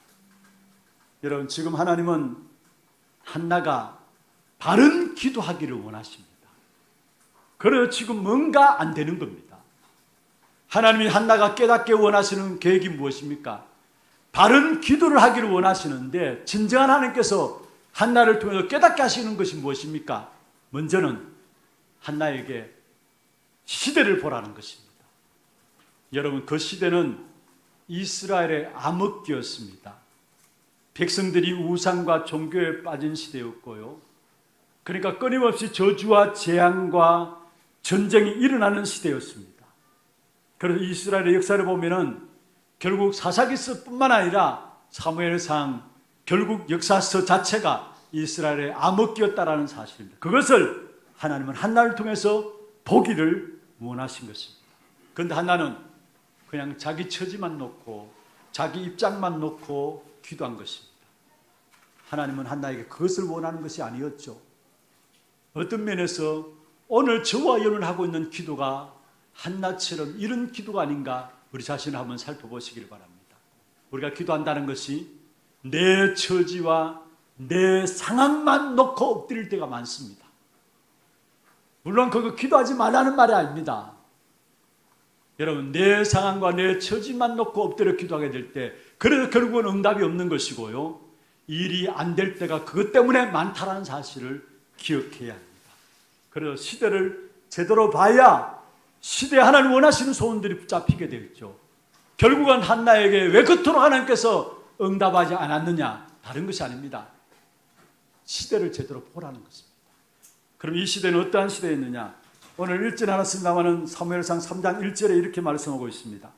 여러분 지금 하나님은 한나가 바른 기도하기를 원하십니다. 그래서 지금 뭔가 안 되는 겁니다. 하나님이 한나가 깨닫게 원하시는 계획이 무엇입니까? 바른 기도를 하기를 원하시는데 진정한 하나님께서 한나를 통해서 깨닫게 하시는 것이 무엇입니까? 먼저는 한나에게 시대를 보라는 것입니다. 여러분 그 시대는 이스라엘의 암흑기였습니다. 백성들이 우상과 종교에 빠진 시대였고요. 그러니까 끊임없이 저주와 재앙과 전쟁이 일어나는 시대였습니다. 그래서 이스라엘의 역사를 보면은 결국 사사기서뿐만 아니라 사무엘상 결국 역사서 자체가 이스라엘의 암흑기였다라는 사실입니다. 그것을 하나님은 한나를 통해서 보기를 원하신 것입니다. 그런데 한나는 그냥 자기 처지만 놓고 자기 입장만 놓고 기도한 것입니다. 하나님은 한나에게 그것을 원하는 것이 아니었죠. 어떤 면에서 오늘 저와 연연하고 있는 기도가 한나처럼 이런 기도가 아닌가 우리 자신을 한번 살펴보시길 바랍니다. 우리가 기도한다는 것이 내 처지와 내 상황만 놓고 엎드릴 때가 많습니다. 물론 그거 기도하지 말라는 말이 아닙니다. 여러분, 내 상황과 내 처지만 놓고 엎드려 기도하게 될 때, 그래서 결국은 응답이 없는 것이고요. 일이 안 될 때가 그것 때문에 많다는 사실을 기억해야 합니다. 그래서 시대를 제대로 봐야 시대에 하나님 원하시는 소원들이 붙잡히게 되겠죠. 결국은 한나에게 왜 그토록 하나님께서 응답하지 않았느냐? 다른 것이 아닙니다. 시대를 제대로 보라는 것입니다. 그럼 이 시대는 어떠한 시대였느냐? 오늘 읽지 않았습니다마는 사무엘상 3장 1절에 이렇게 말씀하고 있습니다.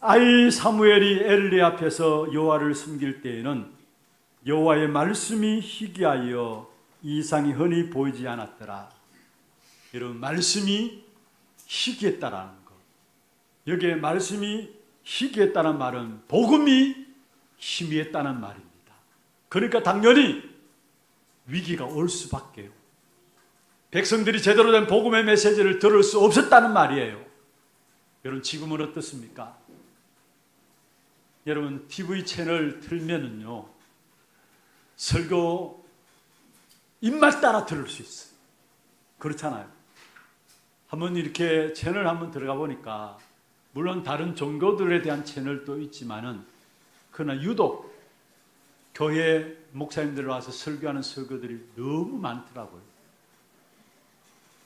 아이 사무엘이 엘리 앞에서 여호와를 숨길 때에는 여호와의 말씀이 희귀하여 이상이 흔히 보이지 않았더라. 여러분, 말씀이 희귀했다라는 것. 여기에 말씀이 희귀했다는 말은 복음이 희미했다는 말입니다. 그러니까 당연히 위기가 올 수밖에요. 백성들이 제대로 된 복음의 메시지를 들을 수 없었다는 말이에요. 여러분, 지금은 어떻습니까? 여러분, TV 채널 틀면은요, 설교 입맛 따라 들을 수 있어요. 그렇잖아요. 한번 이렇게 채널 한번 들어가 보니까, 물론 다른 종교들에 대한 채널도 있지만은, 그러나 유독 교회 목사님들 와서 설교하는 설교들이 너무 많더라고요.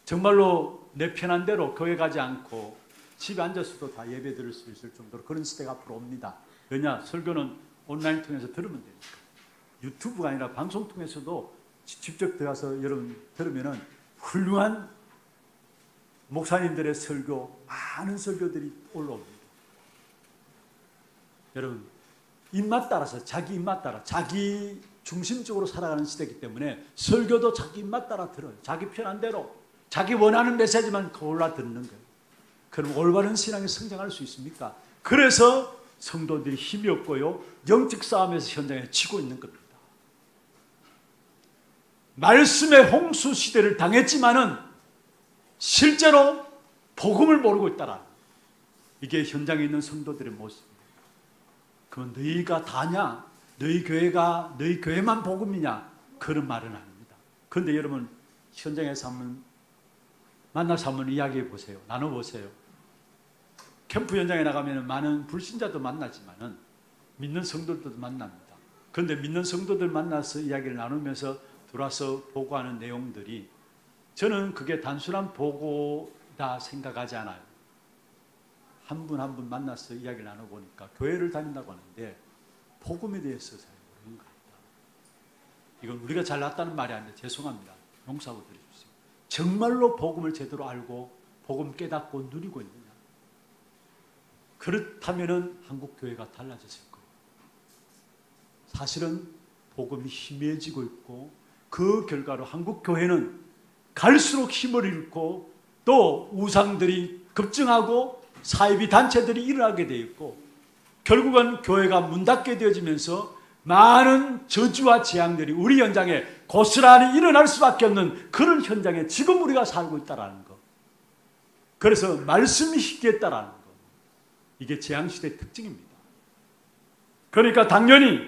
정말로 내 편한 대로 교회 가지 않고 집에 앉아서도 다 예배 들을 수 있을 정도로 그런 시대가 앞으로 옵니다. 왜냐? 설교는 온라인 통해서 들으면 되니까. 유튜브가 아니라 방송 통해서도 직접 들어가서 여러분 들으면은 훌륭한 목사님들의 설교, 많은 설교들이 올라옵니다. 여러분, 입맛 따라서, 자기 입맛 따라, 자기 중심적으로 살아가는 시대이기 때문에 설교도 자기 입맛 따라 들어요. 자기 편한 대로, 자기 원하는 메시지만 골라 듣는 거예요. 그럼 올바른 신앙이 성장할 수 있습니까? 그래서 성도들이 힘이 없고요, 영적 싸움에서 현장에 지고 있는 겁니다. 말씀의 홍수 시대를 당했지만은 실제로 복음을 모르고 있다라. 이게 현장에 있는 성도들의 모습입니다. 그건 너희가 다냐? 너희 교회가, 너희 교회만 복음이냐? 그런 말은 아닙니다. 그런데 여러분, 현장에서 한번 만나서 한번 이야기해 보세요. 나눠보세요. 캠프 현장에 나가면 많은 불신자도 만나지만은 믿는 성도들도 만납니다. 그런데 믿는 성도들 만나서 이야기를 나누면서 들어와서 보고하는 내용들이, 저는 그게 단순한 보고다 생각하지 않아요. 한 분 한 분 만나서 이야기를 나눠보니까 교회를 다닌다고 하는데 복음에 대해서 잘 모르는 겁니다. 이건 우리가 잘났다는 말이 아닌데 죄송합니다. 용서하고 드려주세요. 정말로 복음을 제대로 알고 복음 깨닫고 누리고 있느냐? 그렇다면 한국 교회가 달라졌을 거예요. 사실은 복음이 희미해지고 있고, 그 결과로 한국 교회는 갈수록 힘을 잃고 또 우상들이 급증하고 사이비 단체들이 일어나게 되어 있고, 결국은 교회가 문 닫게 되어지면서 많은 저주와 재앙들이 우리 현장에 고스란히 일어날 수밖에 없는 그런 현장에 지금 우리가 살고 있다는 것. 그래서 말씀이 희귀했다는 것. 이게 재앙시대의 특징입니다. 그러니까 당연히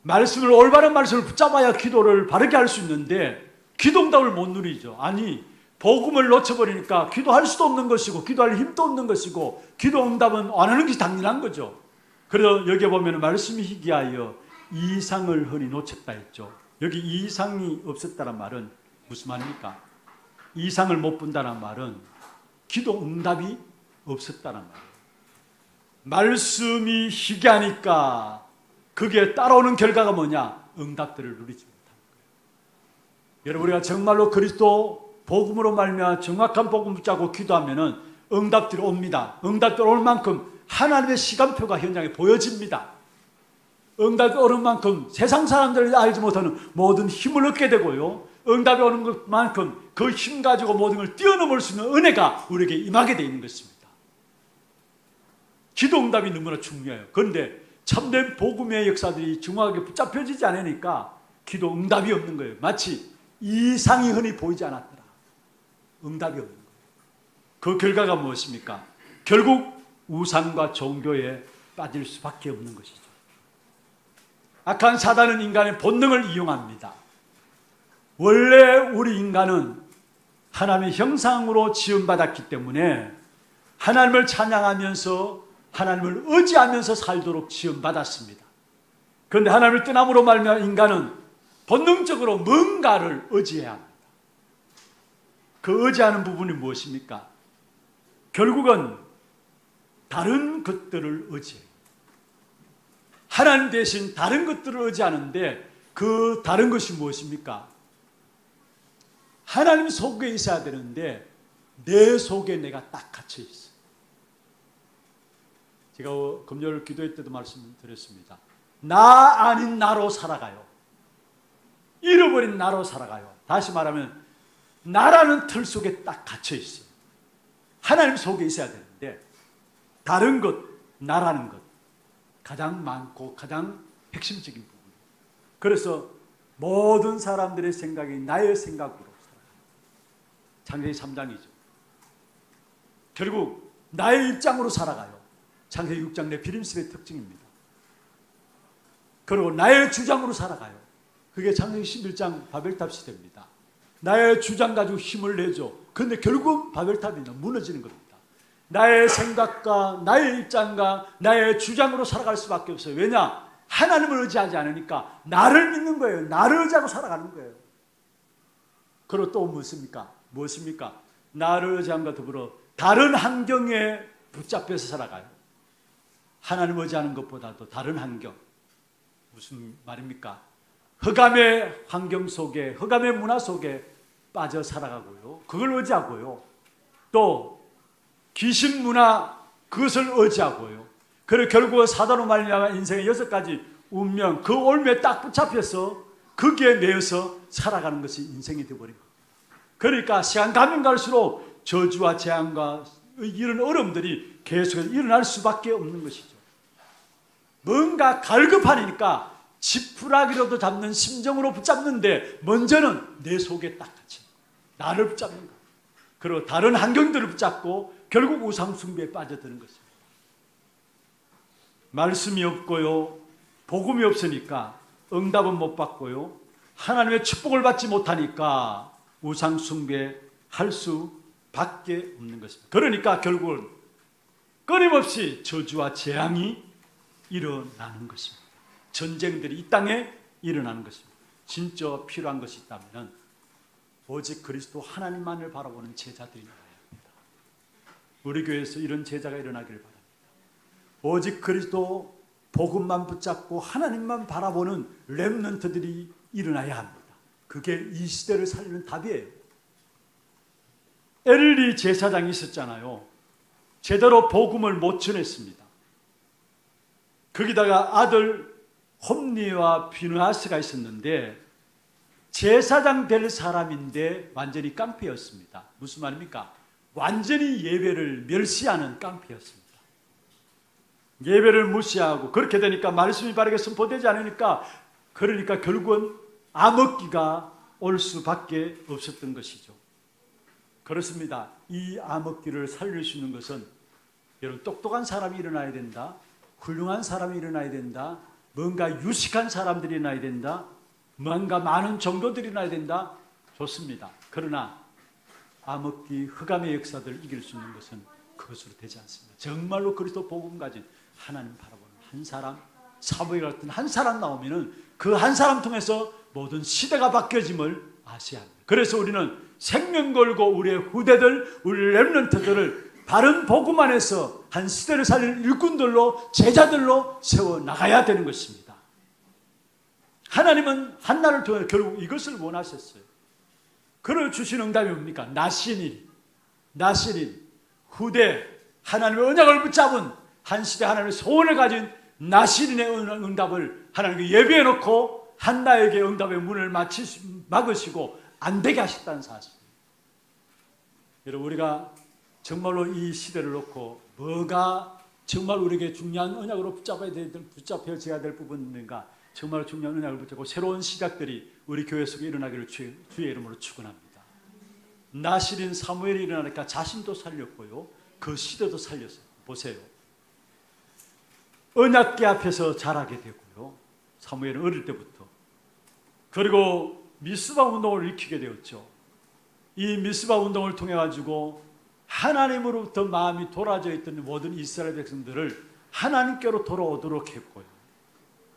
말씀을, 올바른 말씀을 붙잡아야 기도를 바르게 할 수 있는데 기도응답을 못 누리죠. 아니, 복음을 놓쳐버리니까 기도할 수도 없는 것이고 기도할 힘도 없는 것이고 기도응답은 안 하는 것이 당연한 거죠. 그래서 여기에 보면 말씀이 희귀하여 이상을 흔히 놓쳤다 했죠. 여기 이상이 없었다는 말은 무슨 말입니까? 이상을 못 본다는 말은 기도응답이 없었다는 말이에요. 말씀이 희귀하니까 그게 따라오는 결과가 뭐냐? 응답들을 누리지 못하는 거예요. 여러분, 우리가 정말로 그리스도 복음으로 말미암아 정확한 복음 붙잡고 기도하면은 응답들이 옵니다. 응답들이 올 만큼 하나님의 시간표가 현장에 보여집니다. 응답이 오는 만큼 세상 사람들이 알지 못하는 모든 힘을 얻게 되고요, 응답이 오는 것만큼 그 힘 가지고 모든 걸 뛰어넘을 수 있는 은혜가 우리에게 임하게 되어 있는 것입니다. 기도 응답이 너무나 중요해요. 그런데 참된 복음의 역사들이 정확하게 붙잡혀지지 않으니까 기도 응답이 없는 거예요. 마치 이상이 흔히 보이지 않았더라. 응답이 없는 거예요. 그 결과가 무엇입니까? 결국 우상과 종교에 빠질 수밖에 없는 것이죠. 악한 사단은 인간의 본능을 이용합니다. 원래 우리 인간은 하나님의 형상으로 지음받았기 때문에 하나님을 찬양하면서 하나님을 의지하면서 살도록 지음받았습니다. 그런데 하나님을 떠남으로 말미암아 인간은 본능적으로 뭔가를 의지해야 합니다. 그 의지하는 부분이 무엇입니까? 결국은 다른 것들을 의지해요. 하나님 대신 다른 것들을 의지하는데 그 다른 것이 무엇입니까? 하나님 속에 있어야 되는데 내 속에 내가 딱 갇혀 있어요. 제가 금요일 기도회 때도 말씀드렸습니다. 나 아닌 나로 살아가요. 잃어버린 나로 살아가요. 다시 말하면 나라는 틀 속에 딱 갇혀 있어요. 하나님 속에 있어야 되는데 다른 것, 나라는 것 가장 많고 가장 핵심적인 부분이에요. 그래서 모든 사람들의 생각이 나의 생각으로 살아가요. 창세기 3장이죠. 결국 나의 입장으로 살아가요. 창세기 6장 내 비림습의 특징입니다. 그리고 나의 주장으로 살아가요. 그게 창세기 11장 바벨탑 시대입니다. 나의 주장 가지고 힘을 내죠. 그런데 결국 바벨탑이 무너지는 겁니다. 나의 생각과 나의 입장과 나의 주장으로 살아갈 수밖에 없어요. 왜냐? 하나님을 의지하지 않으니까 나를 믿는 거예요. 나를 의지하고 살아가는 거예요. 그리고 또 무엇입니까? 나를 의지함과 더불어 다른 환경에 붙잡혀서 살아가요. 하나님을 의지하는 것보다도 다른 환경. 무슨 말입니까? 흑암의 환경 속에, 흑암의 문화 속에 빠져 살아가고요. 그걸 의지하고요. 또 귀신 문화, 그것을 의지하고요. 그리고 결국 사단으로 말미암아 인생의 6가지 운명, 그 올매에 딱 붙잡혀서 거기에 매여서 살아가는 것이 인생이 되어버린 겁니다. 그러니까 시간 가면 갈수록 저주와 재앙과 이런 어려움들이 계속해서 일어날 수밖에 없는 것이죠. 뭔가 갈급하니까 지푸라기라도 잡는 심정으로 붙잡는데 먼저는 내 속에 딱 갇힌 나를 붙잡는 것. 그리고 다른 환경들을 붙잡고 결국 우상숭배에 빠져드는 것입니다. 말씀이 없고요. 복음이 없으니까 응답은 못 받고요. 하나님의 축복을 받지 못하니까 우상숭배 할 수밖에 없는 것입니다. 그러니까 결국은 끊임없이 저주와 재앙이 일어나는 것입니다. 전쟁들이 이 땅에 일어나는 것입니다. 진짜 필요한 것이 있다면 오직 그리스도 하나님만을 바라보는 제자들이 나와야 합니다. 우리 교회에서 이런 제자가 일어나기를 바랍니다. 오직 그리스도 복음만 붙잡고 하나님만 바라보는 렘넌트들이 일어나야 합니다. 그게 이 시대를 살리는 답이에요. 엘리 제사장이 있었잖아요. 제대로 복음을 못 전했습니다. 거기다가 아들 홈리와 비느하스가 있었는데 제사장 될 사람인데 완전히 깡패였습니다. 무슨 말입니까? 완전히 예배를 멸시하는 깡패였습니다. 예배를 무시하고 그렇게 되니까 말씀이 바르게 선포되지 않으니까 그러니까 결국은 암흑기가 올 수밖에 없었던 것이죠. 그렇습니다. 이 암흑기를 살릴 수 있는 것은 여러분 똑똑한 사람이 일어나야 된다. 훌륭한 사람이 일어나야 된다. 뭔가 유식한 사람들이 일어나야 된다. 뭔가 많은 정도들이 일어나야 된다. 좋습니다. 그러나 암흑기 흑암의 역사들을 이길 수 있는 것은 그것으로 되지 않습니다. 정말로 그리스도 복음 가진 하나님 바라보는 한 사람, 사무엘 같은 한 사람 나오면은 그 한 사람 통해서 모든 시대가 바뀌어짐을 아셔야 합니다. 그래서 우리는 생명 걸고 우리의 후대들, 우리 렘넌트들을 바른 복음 안에서 한 시대를 살리는 일꾼들로 제자들로 세워 나가야 되는 것입니다. 하나님은 한나를 통해 결국 이것을 원하셨어요. 그를 주신 응답이 뭡니까? 나신일, 후대, 하나님의 언약을 붙잡은 한 시대 하나님의 소원을 가진 나신인의 응답을 하나님께 예비해 놓고 한나에게 응답의 문을 막으시고 안 되게 하셨다는 사실. 여러분 우리가 정말로 이 시대를 놓고 뭐가 정말 우리에게 중요한 언약으로 붙잡혀져야 될 부분인가? 정말 중요한 언약을 붙잡고 새로운 시작들이 우리 교회 속에 일어나기를 주의 이름으로 축원합니다. 나실인 사무엘이 일어나니까 자신도 살렸고요. 그 시대도 살렸어요. 보세요. 언약궤 앞에서 자라게 되고요. 사무엘은 어릴 때부터. 그리고 미스바 운동을 일으키게 되었죠. 이 미스바 운동을 통해 가지고 하나님으로부터 마음이 돌아져 있던 모든 이스라엘 백성들을 하나님께로 돌아오도록 했고요.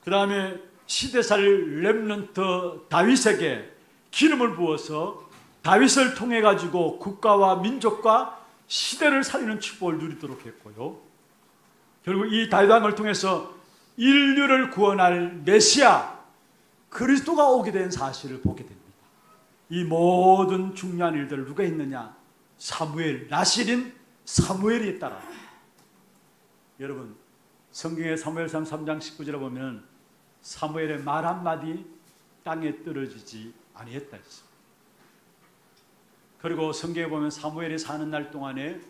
그 다음에 시대살 렘넌트 다윗에게 기름을 부어서 다윗을 통해 가지고 국가와 민족과 시대를 살리는 축복을 누리도록 했고요. 결국 이 다윗 왕을 통해서 인류를 구원할 메시아 그리스도가 오게 된 사실을 보게 됩니다. 이 모든 중요한 일들을 누가 했느냐? 사무엘, 나실인 사무엘이 했다라. 여러분, 성경의 사무엘상 3장 19절에 보면 사무엘의 말 한마디 땅에 떨어지지 아니했다 했습니다. 그리고 성경에 보면 사무엘이 사는 날 동안에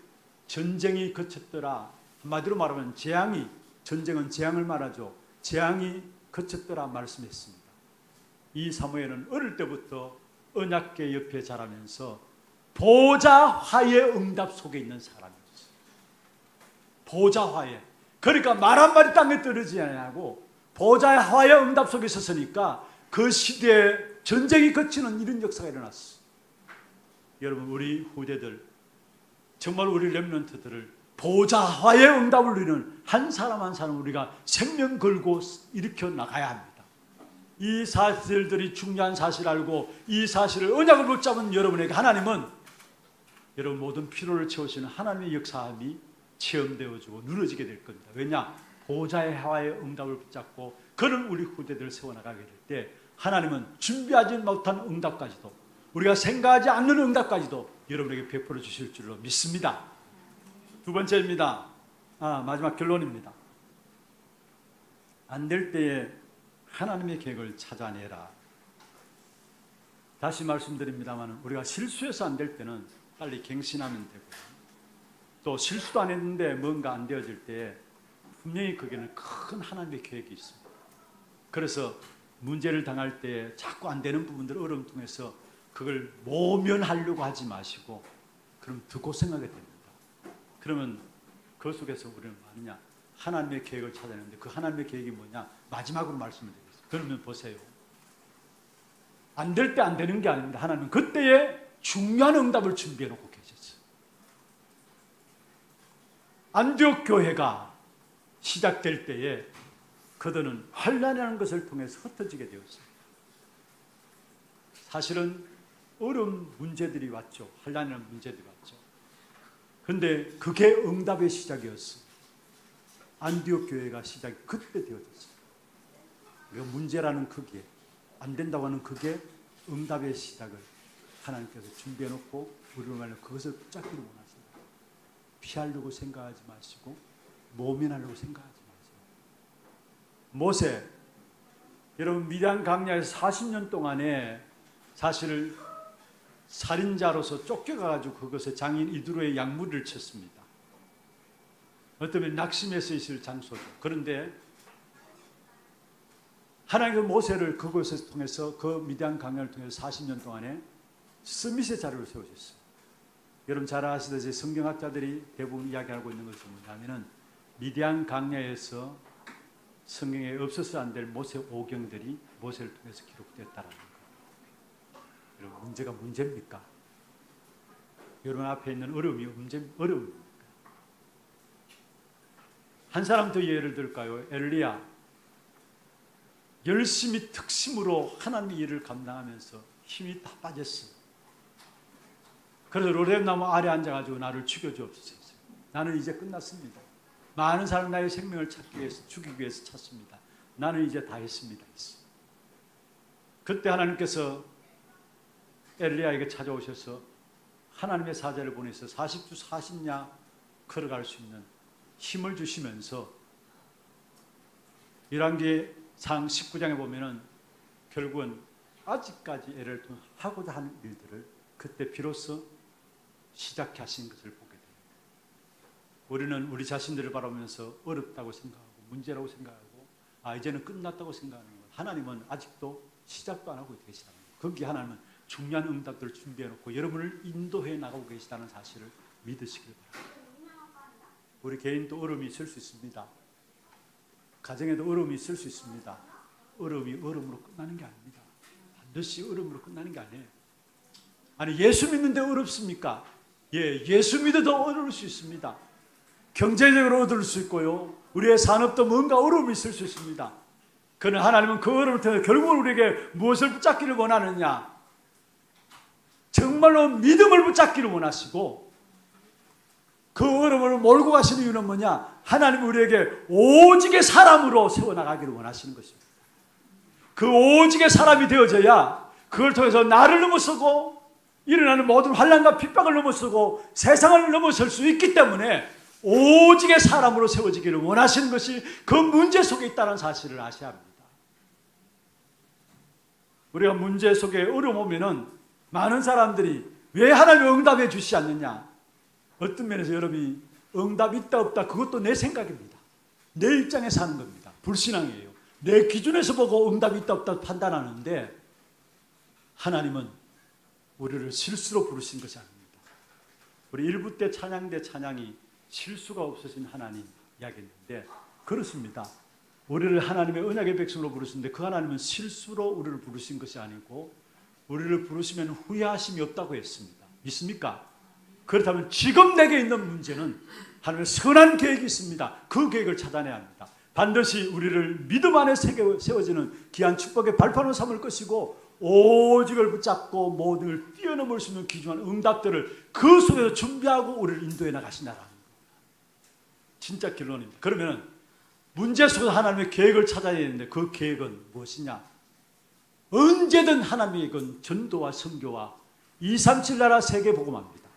전쟁이 그쳤더라. 한마디로 말하면 전쟁은 재앙을 말하죠. 재앙이 그쳤더라 말씀했습니다. 이 사무엘은 어릴 때부터 언약궤 옆에 자라면서 보좌화의 응답 속에 있는 사람이었어요. 보좌화의. 그러니까 말 한마디 땅에 떨어지지 않냐고 보좌화의 응답 속에 있었으니까 그 시대에 전쟁이 그치는 이런 역사가 일어났어요. 여러분, 우리 후대들, 정말 우리 렘넌트들을 보좌화의 응답을 누리는 한 사람 한 사람 우리가 생명 걸고 일으켜 나가야 합니다. 이 사실들이 중요한 사실을 알고 이 사실을 언약을 붙잡은 여러분에게 하나님은 여러분 모든 필요를 채우시는 하나님의 역사함이 체험되어지고 누려지게 될 겁니다. 왜냐? 보좌의 화의 응답을 붙잡고 그런 우리 후대들을 세워나가게 될 때 하나님은 준비하지 못한 응답까지도 우리가 생각하지 않는 응답까지도 여러분에게 베풀어 주실 줄로 믿습니다. 두 번째입니다. 마지막 결론입니다. 안 될 때에 하나님의 계획을 찾아내라. 다시 말씀드립니다만 우리가 실수해서 안 될 때는 빨리 갱신하면 되고요. 또 실수도 안 했는데 뭔가 안 되어질 때 분명히 거기에는 큰 하나님의 계획이 있습니다. 그래서 문제를 당할 때 자꾸 안 되는 부분들 어려움 통해서 그걸 모면하려고 하지 마시고 그럼 더 고생하게 됩니다. 그러면 그 속에서 우리는 뭐하느냐? 하나님의 계획을 찾아내는데 그 하나님의 계획이 뭐냐? 마지막으로 말씀을 드리겠습니다. 그러면 보세요. 안 될 때 안 되는 게 아닙니다. 하나님은 그때에 중요한 응답을 준비해 놓고 계셨어요. 안디옥 교회가 시작될 때에 그들은 환난이라는 것을 통해서 흩어지게 되었습니다. 사실은 어려운 문제들이 왔죠. 환난이라는 문제들이 왔죠. 그런데 그게 응답의 시작이었어요. 안디옥 교회가 시작이 그때 되어졌어요. 문제라는 크기에 안 된다고 하는 그게 응답의 시작을 하나님께서 준비해 놓고 우리를 말로 그것을 붙잡기를 원하십니다. 피하려고 생각하지 마시고 모면하려고 생각하지 마세요. 모세, 여러분 미디안 광야에서 40년 동안에 사실 살인자로서 쫓겨가지고 그것에 장인 이드로의 약물을 쳤습니다. 어쩌면 낙심해서 있을 장소죠. 그런데 하나님은 모세를 그곳을 통해서 그 미디안 광야를 통해서 40년 동안에 스밋의 자료를 세우셨어요. 여러분 잘 아시듯이 성경학자들이 대부분 이야기하고 있는 것은 뭐냐면은 미디안 광야에서 성경에 없어서 안 될 모세 오경들이 모세를 통해서 기록됐다라는 거예요. 여러분 문제가 문제입니까? 여러분 앞에 있는 어려움이 어려움입니까? 한 사람 더 예를 들까요? 엘리야. 열심히 특심으로 하나님의 일을 감당하면서 힘이 다 빠졌어요. 그래서 로뎀나무 아래 앉아가지고 나를 죽여주옵소서. 나는 이제 끝났습니다. 많은 사람 나의 생명을 찾기 위해서 죽이기 위해서 찾습니다. 나는 이제 다 했습니다. 그때 하나님께서 엘리야에게 찾아오셔서 하나님의 사자를 보내서 40주 40야 걸어갈 수 있는 힘을 주시면서 열왕기상 19장에 보면은 결국은 아직까지 애를 하고자 하는 일들을 그때 비로소 시작해 하신 것을 보게 됩니다. 우리는 우리 자신들을 바라보면서 어렵다고 생각하고 문제라고 생각하고 이제는 끝났다고 생각하는 것. 하나님은 아직도 시작도 안 하고 계시다는 거예요. 거기에 하나님은 중요한 응답들을 준비해 놓고 여러분을 인도해 나가고 계시다는 사실을 믿으시길 바랍니다. 우리 개인도 어려움이 있을 수 있습니다. 가정에도 어려움이 있을 수 있습니다. 어려움이 어려움으로 끝나는 게 아닙니다. 반드시 어려움으로 끝나는 게 아니에요. 아니, 예수 믿는데 어렵습니까? 예, 예수 믿어도 어려울 수 있습니다. 경제적으로 얻을 수 있고요. 우리의 산업도 뭔가 어려움이 있을 수 있습니다. 그러나 하나님은 그 어려움을 통해 결국은 우리에게 무엇을 붙잡기를 원하느냐? 정말로 믿음을 붙잡기를 원하시고, 그 어려움을 몰고 가시는 이유는 뭐냐? 하나님은 우리에게 오직의 사람으로 세워나가기를 원하시는 것입니다. 그 오직의 사람이 되어져야 그걸 통해서 나를 넘어서고 일어나는 모든 환난과 핍박을 넘어서고 세상을 넘어설 수 있기 때문에 오직의 사람으로 세워지기를 원하시는 것이 그 문제 속에 있다는 사실을 아셔야 합니다. 우리가 문제 속에 어려움 오면은 많은 사람들이 왜 하나님이 응답해 주시지 않느냐? 어떤 면에서 여러분이 응답 있다 없다 그것도 내 생각입니다. 내 입장에서 하는 겁니다. 불신앙이에요. 내 기준에서 보고 응답이 있다 없다 판단하는데 하나님은 우리를 실수로 부르신 것이 아닙니다. 우리 1부 때 찬양대 찬양이 실수가 없으신 하나님 이야기했는데 그렇습니다. 우리를 하나님의 언약의 백성으로 부르시는데 그 하나님은 실수로 우리를 부르신 것이 아니고 우리를 부르시면 후회하심이 없다고 했습니다. 믿습니까? 그렇다면 지금 내게 있는 문제는 하나님의 선한 계획이 있습니다. 그 계획을 찾아내야 합니다. 반드시 우리를 믿음 안에 세워지는 귀한 축복의 발판으로 삼을 것이고 오직을 붙잡고 모든 걸 뛰어넘을 수 있는 귀중한 응답들을 그 속에서 준비하고 우리를 인도해 나가신다라는 겁니다. 진짜 결론입니다. 그러면 문제 속에서 하나님의 계획을 찾아야 되는데 그 계획은 무엇이냐? 언제든 하나님의 계획은 전도와 선교와 237 나라 세계 복음화입니다.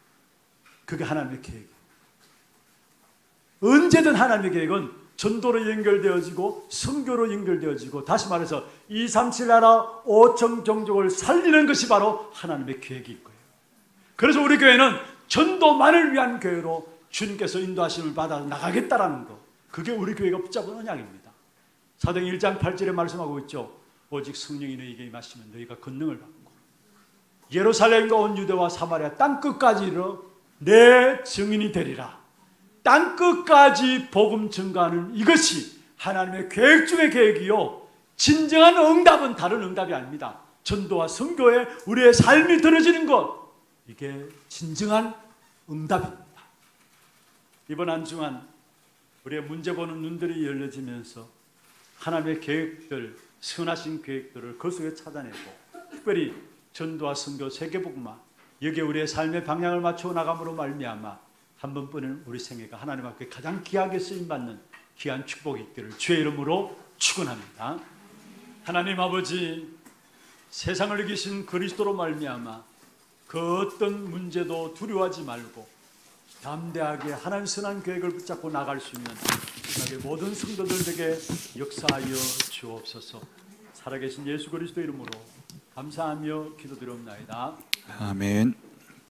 그게 하나님의 계획이에요. 언제든 하나님의 계획은 전도로 연결되어지고 선교로 연결되어지고 다시 말해서 237 나라 5천 종족을 살리는 것이 바로 하나님의 계획일 거예요. 그래서 우리 교회는 전도만을 위한 교회로 주님께서 인도하심을 받아 나가겠다라는 것, 그게 우리 교회가 붙잡은 언약입니다. 사도행 1장 8절에 말씀하고 있죠. 오직 성령이 너희에게 임하시면 너희가 권능을 받고 예루살렘과 온 유대와 사마리아 땅끝까지 이르러 내 증인이 되리라. 땅끝까지 복음 증가하는 이것이 하나님의 계획 중의 계획이요, 진정한 응답은 다른 응답이 아닙니다. 전도와 선교에 우리의 삶이 들어지는 것, 이게 진정한 응답입니다. 이번 한 주간 우리의 문제 보는 눈들이 열려지면서 하나님의 계획들, 선하신 계획들을 그 속에 찾아내고 특별히 전도와 선교, 세계복음화, 여기에 우리의 삶의 방향을 맞춰 나감으로 말미암아 한 번뿐인 우리 생애가 하나님 앞에 가장 귀하게 쓰임받는 귀한 축복이 있기를 주의 이름으로 축원합니다. 하나님 아버지, 세상을 이기신 그리스도로 말미암아 그 어떤 문제도 두려워하지 말고 담대하게 하나님 선한 계획을 붙잡고 나갈 수 있는 우리 모든 성도들에게 역사하여 주옵소서. 살아계신 예수 그리스도 이름으로 감사하며 기도드리옵나이다. 아멘.